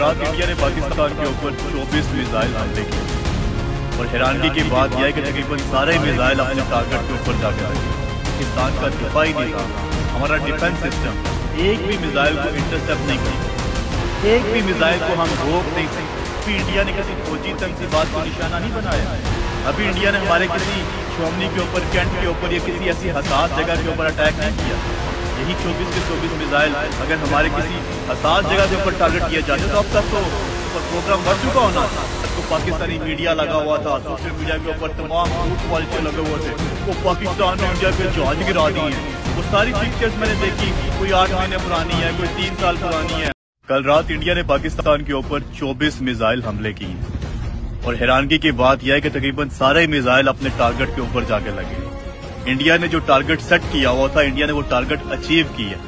रात इंडिया ने पाकिस्तान के ऊपर 24 मिसाइल हमले किए और हैरानगी की बात यह है कि तकरीबन सारे मिसाइल अपने टारगेट के ऊपर जाकर लगे। पाकिस्तान का दिफाई निज़ाम, हमारा डिफेंस सिस्टम एक भी मिसाइल को इंटरसेप्ट नहीं करता, एक भी मिसाइल को हम रोक नहीं सकते। अभी इंडिया ने किसी फौजी तंजीबात को निशाना नहीं बनाया। अभी इंडिया ने हमारे किसी शोमनी के ऊपर, कैंट के ऊपर या किसी ऐसी हसास जगह के ऊपर अटैक नहीं किया। यही 24 के 24 मिसाइल अगर हमारे किसी हसास जगह के ऊपर टारगेट किया जाते तो अब तक तो प्रोग्राम बढ़ चुका होना था। तो पाकिस्तानी मीडिया लगा हुआ था, सोशल मीडिया के ऊपर तमाम झूठ पॉलिसी लगे हुए थे, वो पाकिस्तान ने इंडिया के जहाज गिरा दिए हैं। वो सारी पिक्चर्स मैंने देखी, कोई 8 महीने पुरानी है, कोई 3 साल पुरानी है। कल रात इंडिया ने पाकिस्तान के ऊपर 24 मिसाइल हमले किए और हैरानगी की बात यह है कि तकरीबन सारे मिसाइल अपने टारगेट के ऊपर जाके लगे। इंडिया ने जो टारगेट सेट किया हुआ था, इंडिया ने वो टारगेट अचीव किया।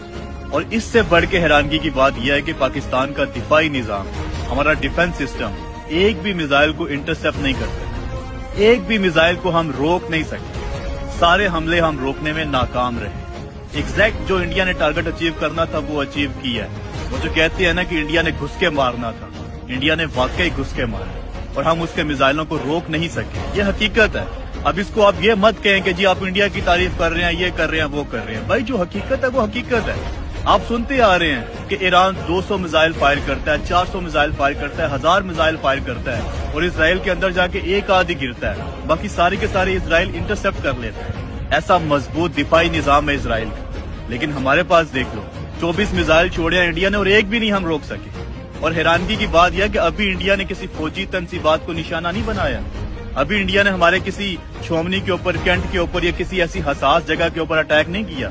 और इससे बढ़ के हैरानगी की बात यह है कि पाकिस्तान का दिफाई निज़ाम, हमारा डिफेंस सिस्टम एक भी मिसाइल को इंटरसेप्ट नहीं कर सकते, एक भी मिसाइल को हम रोक नहीं सकते। सारे हमले हम रोकने में नाकाम रहे। एग्जैक्ट जो इंडिया ने टारगेट अचीव करना था वो अचीव किया है। वो जो कहते हैं ना कि इंडिया ने घुस के मारना था, इंडिया ने वाकई घुस के मारा और हम उसके मिसाइलों को रोक नहीं सके। ये हकीकत है। अब इसको आप ये मत कहें कि जी आप इंडिया की तारीफ कर रहे हैं, ये कर रहे हैं, वो कर रहे हैं। भाई जो हकीकत है वो हकीकत है। आप सुनते आ रहे हैं कि ईरान 200 मिसाइल फायर करता है, 400 मिसाइल फायर करता है, 1000 मिसाइल फायर करता है और इसराइल के अंदर जाके एक आधी गिरता है, बाकी सारे के सारे इसराइल इंटरसेप्ट कर लेता है। ऐसा मजबूत दिफाई निजाम है इसराइल का। लेकिन हमारे पास देख लो 24 मिसाइल छोड़े इंडिया ने और एक भी नहीं हम रोक सके। और हैरानगी की बात यह कि अभी इंडिया ने किसी फौजी तंजीबात को निशाना नहीं बनाया। अभी इंडिया ने हमारे किसी शोमनी के ऊपर, कैंट के ऊपर या किसी ऐसी हसास जगह के ऊपर अटैक नहीं किया।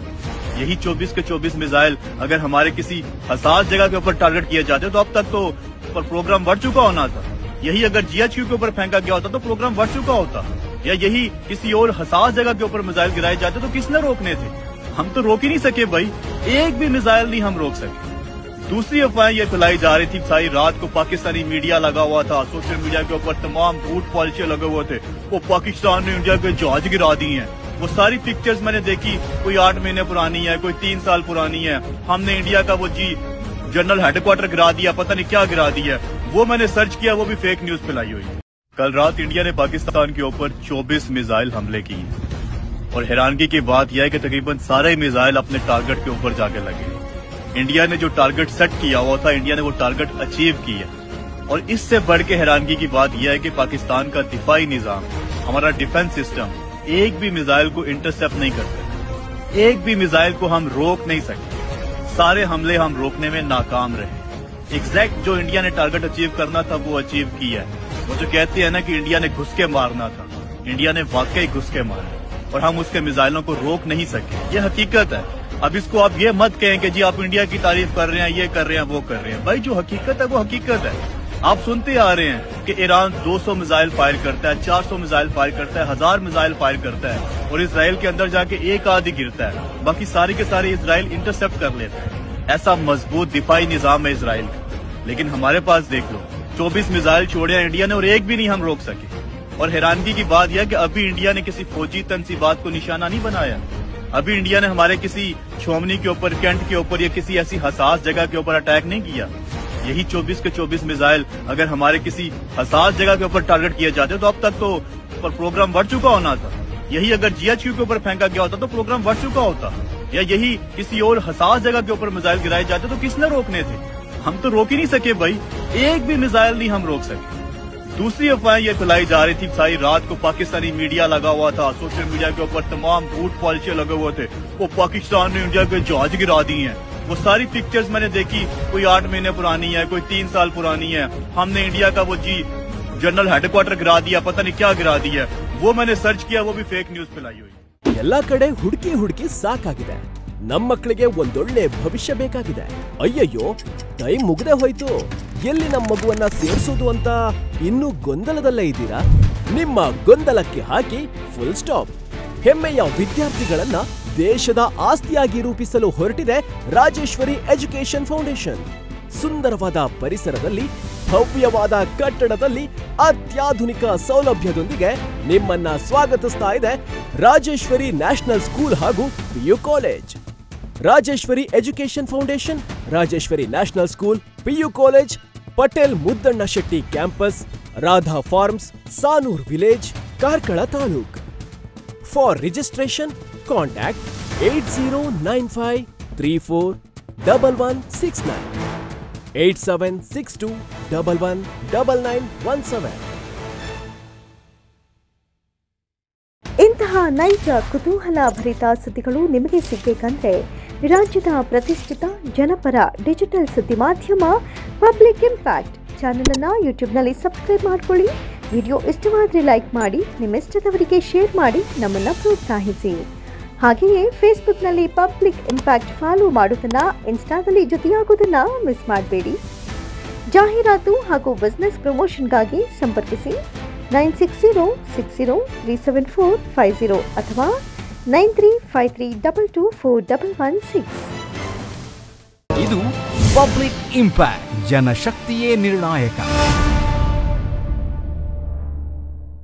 यही 24 के 24 मिसाइल अगर हमारे किसी हसास जगह के ऊपर टारगेट किए जाते तो अब तक तो प्रोग्राम बढ़ चुका होना था। यही अगर GHQ के ऊपर फेंका गया होता तो प्रोग्राम बढ़ चुका होता। या यही किसी और हसास जगह के ऊपर मिसाइल गिराए जाते तो किसने रोकने थे? हम तो रोक ही नहीं सके भाई, एक भी मिसाइल नहीं हम रोक सके। दूसरी अफवाहें ये फैलाई जा रही थी सारी रात को, पाकिस्तानी मीडिया लगा हुआ था, सोशल मीडिया के ऊपर तमाम झूठ पॉलिसी लगे हुए थे, वो पाकिस्तान ने इंडिया के जहाज गिरा दिए हैं। वो सारी पिक्चर्स मैंने देखी, कोई 8 महीने पुरानी है, कोई 3 साल पुरानी है। हमने इंडिया का वो जनरल हेडक्वार्टर गिरा दिया, पता नहीं क्या गिरा दिया। वो मैंने सर्च किया, वो भी फेक न्यूज फैलाई हुई है। कल रात इंडिया ने पाकिस्तान के ऊपर 24 मिसाइल हमले किए और हैरानगी की बात यह है कि तकरीबन सारे मिसाइल अपने टारगेट के ऊपर जाके लगे। इंडिया ने जो टारगेट सेट किया हुआ था, इंडिया ने वो टारगेट अचीव किया। और इससे बढ़ के हैरानगी की बात यह है कि पाकिस्तान का दिफाई निज़ाम, हमारा डिफेंस सिस्टम एक भी मिसाइल को इंटरसेप्ट नहीं कर सकते, एक भी मिसाइल को हम रोक नहीं सकते। सारे हमले हम रोकने में नाकाम रहे। एग्जैक्ट जो इंडिया ने टारगेट अचीव करना था वो अचीव किया है। वो जो कहते हैं ना कि इंडिया ने घुस के मारना था, इंडिया ने वाकई घुस के मारा और हम उसके मिसाइलों को रोक नहीं सके। ये हकीकत है। अब इसको आप ये मत कहें कि जी आप इंडिया की तारीफ कर रहे हैं, ये कर रहे हैं, वो कर रहे हैं। भाई जो हकीकत है वो हकीकत है। आप सुनते आ रहे हैं कि ईरान 200 मिसाइल फायर करता है, 400 मिसाइल फायर करता है, 1000 मिसाइल फायर करता है और इसराइल के अंदर जाके एक आधी गिरता है, बाकी सारे के सारे इसराइल इंटरसेप्ट कर लेता है। ऐसा मजबूत दिफाई निजाम है इसराइल का। लेकिन हमारे पास देख लो 24 मिसाइल छोड़े इंडिया ने और एक भी नहीं हम रोक सके। और हैरानगी की बात यह कि अभी इंडिया ने किसी फौजी तंजीबात को निशाना नहीं बनाया। अभी इंडिया ने हमारे किसी शोमनी के ऊपर, कैंट के ऊपर या किसी ऐसी हसास जगह के ऊपर अटैक नहीं किया। यही 24 के 24 मिसाइल अगर हमारे किसी हसास जगह के ऊपर टारगेट किए जाते तो अब तक तो प्रोग्राम बढ़ चुका होना था। यही अगर GHQ के ऊपर फेंका गया होता तो प्रोग्राम बढ़ चुका होता। या यही किसी और हसास जगह के ऊपर मिसाइल गिराए जाते तो किसने रोकने थे? हम तो रोक ही नहीं सके भाई, एक भी मिसाइल नहीं हम रोक सके। दूसरी अफवाहें ये फैलाई जा रही थी सारी रात को, पाकिस्तानी मीडिया लगा हुआ था, सोशल मीडिया के ऊपर तमाम झूठ पॉलिसी लगे हुए थे, वो पाकिस्तान ने इंडिया के जहाज गिरा दिए हैं। वो सारी पिक्चर्स मैंने देखी, कोई 8 महीने पुरानी है, कोई 3 साल पुरानी है। हमने इंडिया का वो जनरल हेडक्वार्टर गिरा दिया, पता नहीं क्या गिरा दिया। वो मैंने सर्च किया, वो भी फेक न्यूज फैलाई हुई। ಎಲ್ಲಾ ಕಡೆ ಹುಡುಕಿ ಹುಡುಕಿ ಸಾಕಾಗಿದೆ. ನಮ್ಮ ಮಕ್ಕಳಿಗೆ ಒಂದೊಳ್ಳೆ ಭವಿಷ್ಯ ಬೇಕಾಗಿದೆ. ಅಯ್ಯಯ್ಯೋ ಟೈಮ್ ಮುಗ್ದೆ ಹೋಯ್ತು. ಎಲ್ಲಿ ನಮ್ಮ ಮಗುವನ್ನ ಸೇರಿಸೋದು ಅಂತ ಇನ್ನೂ ಗೊಂದಲದಲ್ಲೇ ಇದ್ದೀರಾ? ನಿಮ್ಮ ಗೊಂದಲಕ್ಕೆ ಹಾಕಿ ಫುಲ್ ಸ್ಟಾಪ್. ಹೆಮ್ಮೆಯ ವಿದ್ಯಾರ್ಥಿಗಳನ್ನ ದೇಶದ ಆಸ್ತಿಯಾಗಿ ರೂಪಿಸಲು ಹೊರಟಿದೆ ರಾಜೇಶ್ವರಿ ಎಜುಕೇಶನ್ ಫೌಂಡೇಶನ್. ಸುಂದರವಾದ ಪರಿಸರದಲ್ಲಿ, ಭವ್ಯವಾದ ಕಟ್ಟಡದಲ್ಲಿ, ಅತ್ಯಾಧುನಿಕ ಸೌಲಭ್ಯದೊಂದಿಗೆ ನಿಮ್ಮನ್ನ ಸ್ವಾಗತಿಸ್ತಾ ಇದೆ ರಾಜೇಶ್ವರಿ ನ್ಯಾಷನಲ್ ಸ್ಕೂಲ್ ಹಾಗೂ PU college. Rajeshwari education foundation, Rajeshwari national school, PU college Patel Muddanna Shetty campus, Radha farms, Sanoor village, Karkala taluk. For registration contact 8095341169 8762119917. ಇಂತಹ ನೈಜ ಕುತೂಹಲ ಭರಿತ ಸುದ್ದಿಗಳು ನಿಮಗೆ ಸಿಗಬೇಕಂದ್ರೆ ರಾಜ್ಯದ ಪ್ರತಿಷ್ಠಿತ ಜನಪರ ಡಿಜಿಟಲ್ ಸುದ್ದಿ ಮಾಧ್ಯಮ ಪಬ್ಲಿಕ್ ಇಂಪ್ಯಾಕ್ಟ್ ಚಾನೆಲ್ ಅನ್ನು ಯೂಟ್ಯೂಬ್ನಲ್ಲಿ ಸಬ್ಸ್ಕ್ರೈಬ್ ಮಾಡಿಕೊಳ್ಳಿ. ವಿಡಿಯೋ ಇಷ್ಟವಾದರೆ ಲೈಕ್ ಮಾಡಿ, ನಿಮ್ಮ ಇಷ್ಟದವರಿಗೆ ಶೇರ್ ಮಾಡಿ ನಮ್ಮನ್ನು ಪ್ರೋತ್ಸಾಹಿಸಿ. ಹಾಗೆಯೇ ಫೇಸ್ಬುಕ್ನಲ್ಲಿ ಪಬ್ಲಿಕ್ ಇಂಪ್ಯಾಕ್ಟ್ ಫಾಲೋ ಮಾಡೋದನ್ನ, ಇನ್ಸ್ಟಾದಲ್ಲಿ ಜೊತೆಯಾಗೋದನ್ನ ಮಿಸ್ ಮಾಡಬೇಡಿ. ಜಾಹೀರಾತು ಹಾಗೂ ಬಿಸ್ನೆಸ್ ಪ್ರಮೋಷನ್ಗಾಗಿ ಸಂಪರ್ಕಿಸಿ 9606037450 ಅಥವಾ 9353224116. ಇದು ಪಬ್ಲಿಕ್ ಇಂಪ್ಯಾಕ್ಟ್, ಜನಶಕ್ತಿಯೇ ನಿರ್ಣಾಯಕ.